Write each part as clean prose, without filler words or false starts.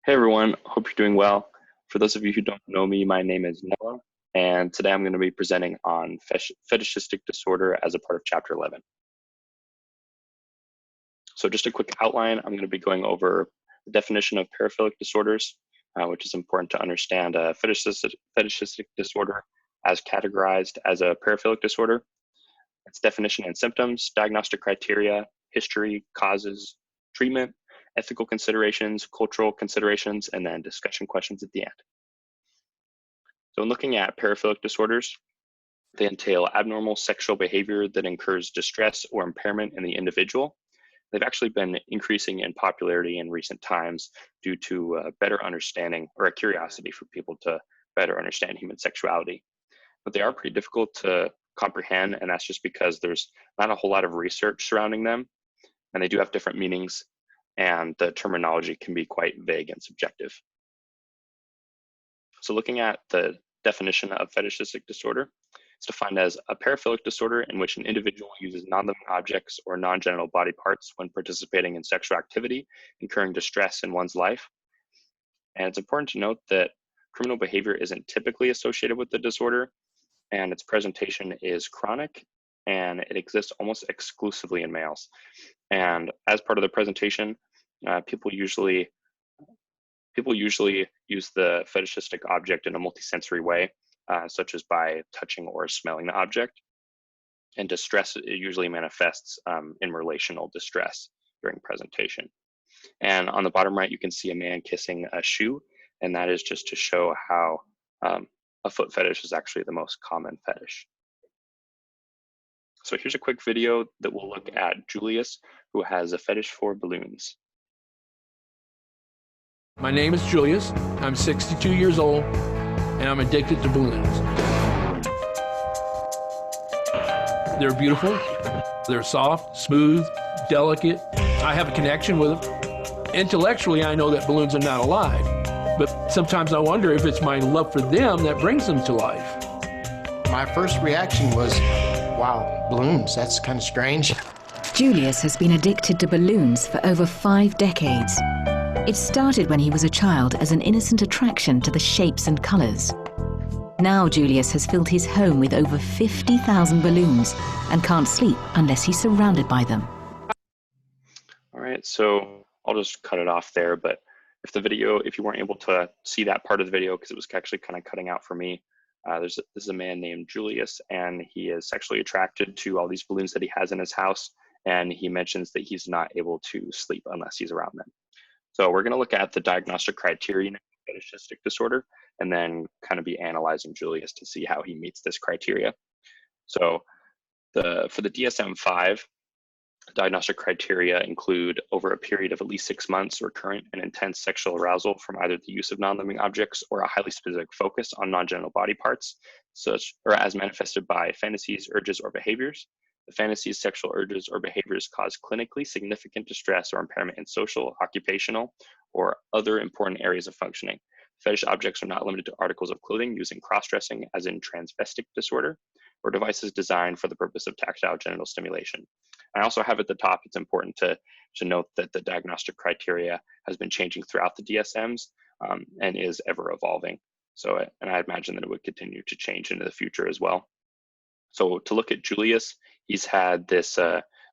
Hey everyone, hope you're doing well. For those of you who don't know me, my name is Noah, and today I'm going to be presenting on fetishistic disorder as a part of Chapter 11. So just a quick outline, I'm going to be going over the definition of paraphilic disorders, which is important to understand fetishistic disorder as categorized as a paraphilic disorder, its definition and symptoms, diagnostic criteria, history, causes, treatment, ethical considerations, cultural considerations, and then discussion questions at the end. So in looking at paraphilic disorders, they entail abnormal sexual behavior that incurs distress or impairment in the individual. They've actually been increasing in popularity in recent times due to a better understanding or a curiosity for people to better understand human sexuality. But they are pretty difficult to comprehend, and that's just because there's not a whole lot of research surrounding them, and they do have different meanings, and the terminology can be quite vague and subjective. So looking at the definition of fetishistic disorder, it's defined as a paraphilic disorder in which an individual uses non-living objects or non-genital body parts when participating in sexual activity, incurring distress in one's life. And it's important to note that criminal behavior isn't typically associated with the disorder, and its presentation is chronic, and it exists almost exclusively in males. And as part of the presentation, people usually use the fetishistic object in a multisensory way, such as by touching or smelling the object. And distress, it usually manifests in relational distress during presentation. And on the bottom right, you can see a man kissing a shoe, and that is just to show how a foot fetish is actually the most common fetish. So here's a quick video that will look at Julius, who has a fetish for balloons. My name is Julius. I'm 62 years old, and I'm addicted to balloons. They're beautiful, they're soft, smooth, delicate. I have a connection with them. Intellectually, I know that balloons are not alive, but sometimes I wonder if it's my love for them that brings them to life. My first reaction was, wow, balloons, that's kind of strange. Julius has been addicted to balloons for over 5 decades. It started when he was a child as an innocent attraction to the shapes and colors. Now Julius has filled his home with over 50,000 balloons and can't sleep unless he's surrounded by them. All right, so I'll just cut it off there, but if you weren't able to see that part of the video because it was actually kind of cutting out for me, this is a man named Julius, and he is sexually attracted to all these balloons that he has in his house, and he mentions that he's not able to sleep unless he's around them. So we're going to look at the diagnostic criteria of fetishistic disorder and then kind of be analyzing Julius to see how he meets this criteria. So for the DSM-5, diagnostic criteria include over a period of at least 6 months recurrent and intense sexual arousal from either the use of non-living objects or a highly specific focus on non-genital body parts, such or as manifested by fantasies, urges, or behaviors. The fantasies, sexual urges, or behaviors cause clinically significant distress or impairment in social, occupational, or other important areas of functioning. Fetish objects are not limited to articles of clothing used in cross-dressing, as in transvestic disorder, or devices designed for the purpose of tactile genital stimulation. I also have at the top, it's important to note that the diagnostic criteria has been changing throughout the DSMs and is ever evolving. So, and I imagine that it would continue to change into the future as well. So to look at Julius, he's had this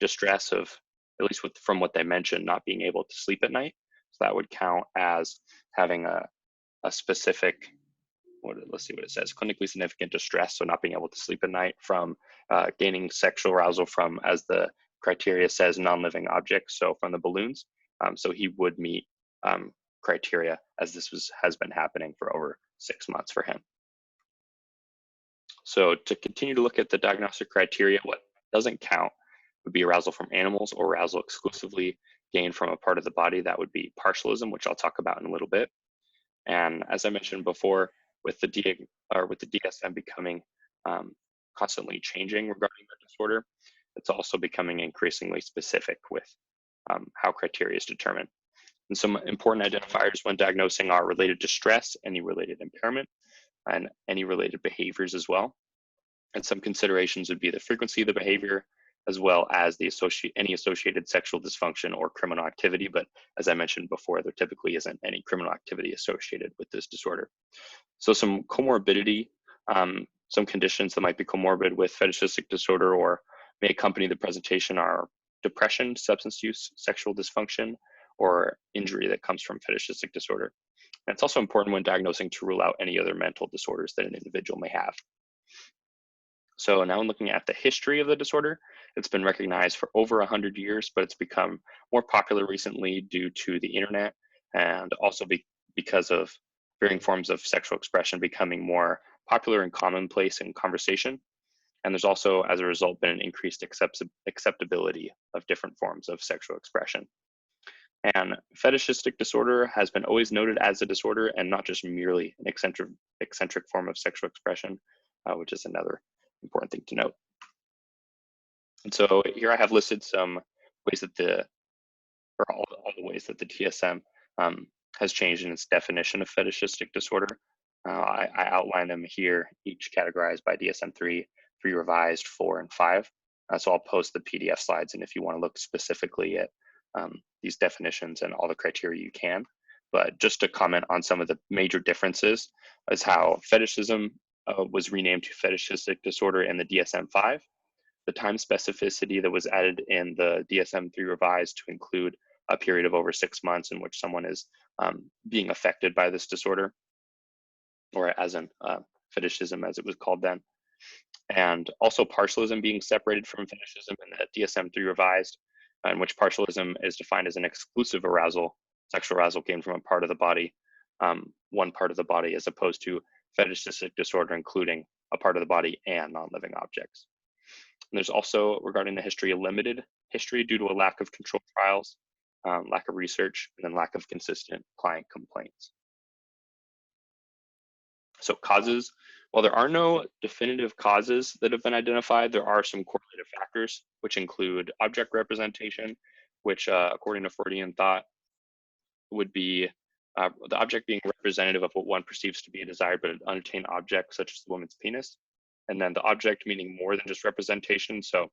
distress of, at least from what they mentioned, not being able to sleep at night. So that would count as having a specific, let's see what it says, clinically significant distress, so not being able to sleep at night, from gaining sexual arousal from, as the criteria says, non-living objects, so from the balloons. So he would meet criteria, as this has been happening for over 6 months for him. So to continue to look at the diagnostic criteria, what doesn't count would be arousal from animals or arousal exclusively gained from a part of the body. That would be partialism, which I'll talk about in a little bit. And as I mentioned before, with the DSM becoming constantly changing regarding the disorder, it's also becoming increasingly specific with how criteria is determined. And some important identifiers when diagnosing are related distress, any related impairment, and any related behaviors as well. And some considerations would be the frequency of the behavior, as well as any associated sexual dysfunction or criminal activity. But as I mentioned before, there typically isn't any criminal activity associated with this disorder. So some comorbidity, some conditions that might be comorbid with fetishistic disorder or may accompany the presentation are depression, substance use, sexual dysfunction, or injury that comes from fetishistic disorder. And it's also important when diagnosing to rule out any other mental disorders that an individual may have. So now I'm looking at the history of the disorder. It's been recognized for over 100 years, but it's become more popular recently due to the internet and also because of varying forms of sexual expression becoming more popular and commonplace in conversation. And there's also, as a result, been an increased acceptability of different forms of sexual expression. And fetishistic disorder has been always noted as a disorder and not just merely an eccentric form of sexual expression, which is another important thing to note. And so here I have listed some ways that all the ways that the DSM has changed in its definition of fetishistic disorder. I outline them here, each categorized by DSM-3, 3 revised, 4, and 5. So I'll post the PDF slides, and if you want to look specifically at these definitions and all the criteria, you can. But just to comment on some of the major differences is how fetishism was renamed to fetishistic disorder in the DSM-5. The time specificity that was added in the DSM-3 revised to include a period of over 6 months in which someone is being affected by this disorder, or as in fetishism as it was called then. And also partialism being separated from fetishism in the DSM-3 revised, in which partialism is defined as an exclusive arousal, sexual arousal gained from a part of the body, one part of the body, as opposed to fetishistic disorder including a part of the body and non-living objects. And there's also, regarding the history, a limited history due to a lack of controlled trials, lack of research, and then lack of consistent client complaints. So causes, while there are no definitive causes that have been identified, there are some correlative factors, which include object representation, which according to Freudian thought would be the object being representative of what one perceives to be a desired but unattained object, such as the woman's penis. And then the object meaning more than just representation. So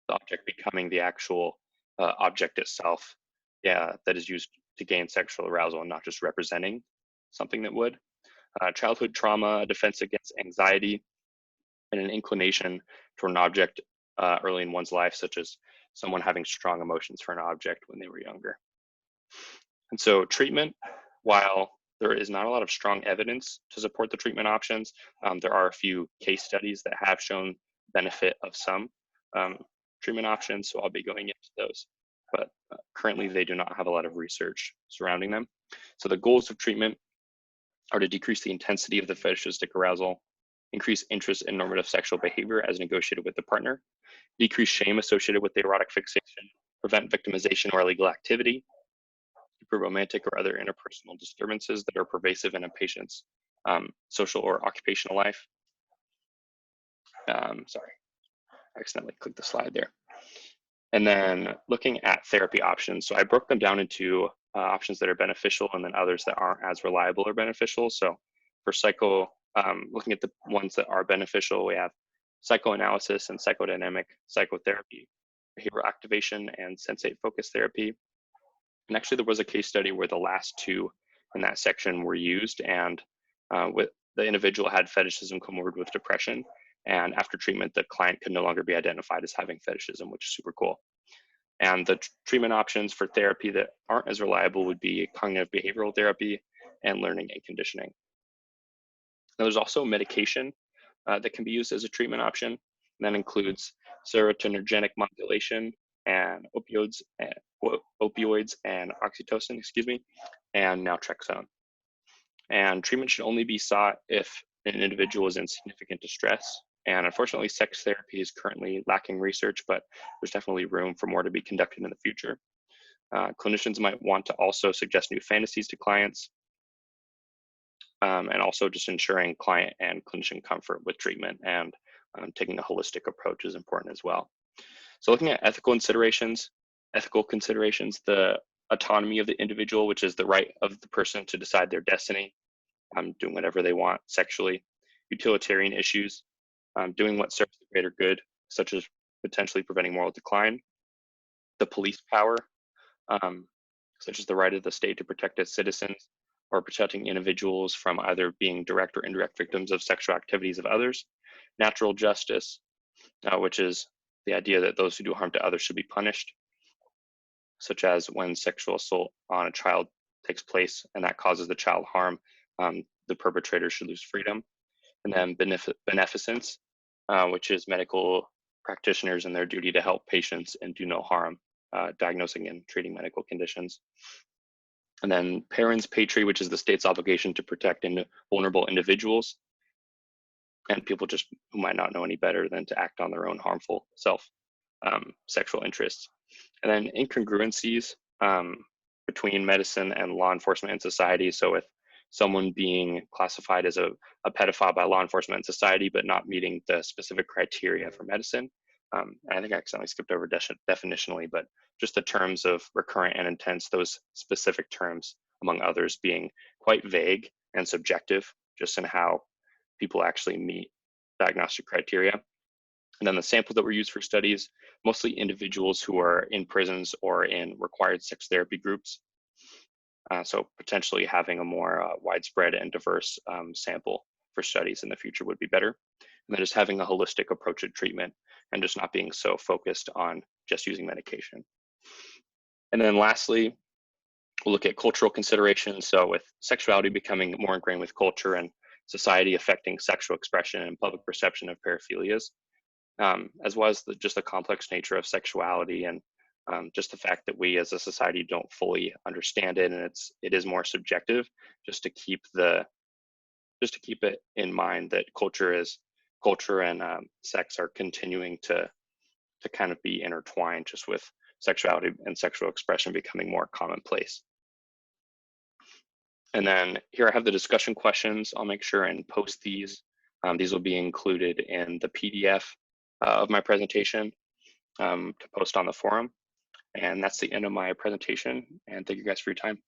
the object becoming the actual object itself, that is used to gain sexual arousal and not just representing something that would. Childhood trauma, defense against anxiety, and an inclination toward an object early in one's life, such as someone having strong emotions for an object when they were younger. And so treatment, while there is not a lot of strong evidence to support the treatment options, there are a few case studies that have shown benefit of some treatment options, so I'll be going into those. But currently they do not have a lot of research surrounding them. So the goals of treatment are to decrease the intensity of the fetishistic arousal, increase interest in normative sexual behavior as negotiated with the partner, decrease shame associated with the erotic fixation, prevent victimization or illegal activity, for romantic or other interpersonal disturbances that are pervasive in a patient's social or occupational life. Sorry, I accidentally clicked the slide there. And then looking at therapy options. So I broke them down into options that are beneficial and then others that aren't as reliable or beneficial. So for looking at the ones that are beneficial, we have psychoanalysis and psychodynamic psychotherapy, behavioral activation and sensate focus therapy. And actually there was a case study where the last two in that section were used, and with the individual had fetishism comorbid with depression. And after treatment, the client could no longer be identified as having fetishism, which is super cool. And the treatment options for therapy that aren't as reliable would be cognitive behavioral therapy and learning and conditioning. Now there's also medication that can be used as a treatment option. And that includes serotonergic modulation and opioids and oxytocin, and naltrexone. And treatment should only be sought if an individual is in significant distress. And unfortunately, sex therapy is currently lacking research, but there's definitely room for more to be conducted in the future. Clinicians might want to also suggest new fantasies to clients, and also just ensuring client and clinician comfort with treatment, and taking a holistic approach is important as well. So looking at ethical considerations, the autonomy of the individual, which is the right of the person to decide their destiny, doing whatever they want sexually. Utilitarian issues, doing what serves the greater good, such as potentially preventing moral decline. The police power, such as the right of the state to protect its citizens, or protecting individuals from either being direct or indirect victims of sexual activities of others. Natural justice, which is the idea that those who do harm to others should be punished, such as when sexual assault on a child takes place and that causes the child harm, the perpetrator should lose freedom. And then beneficence, which is medical practitioners and their duty to help patients and do no harm, diagnosing and treating medical conditions. And then parens patriae, which is the state's obligation to protect vulnerable individuals and people just who might not know any better than to act on their own harmful sexual interests. And then incongruencies between medicine and law enforcement and society. So with someone being classified as a pedophile by law enforcement and society, but not meeting the specific criteria for medicine. And I think I accidentally skipped over definitionally, but just the terms of recurrent and intense, those specific terms, among others, being quite vague and subjective, just in how people actually meet diagnostic criteria. And then the samples that were used for studies, mostly individuals who are in prisons or in required sex therapy groups. So potentially having a more widespread and diverse sample for studies in the future would be better. And then just having a holistic approach to treatment and just not being so focused on just using medication. And then lastly, we'll look at cultural considerations. So with sexuality becoming more ingrained with culture and society affecting sexual expression and public perception of paraphilias, as well as just the complex nature of sexuality and just the fact that we as a society don't fully understand it, and it is more subjective. Just to keep it in mind that culture and sex are continuing to kind of be intertwined, just with sexuality and sexual expression becoming more commonplace. And then here I have the discussion questions. I'll make sure and post these. These will be included in the PDF of my presentation to post on the forum. And that's the end of my presentation. And thank you guys for your time.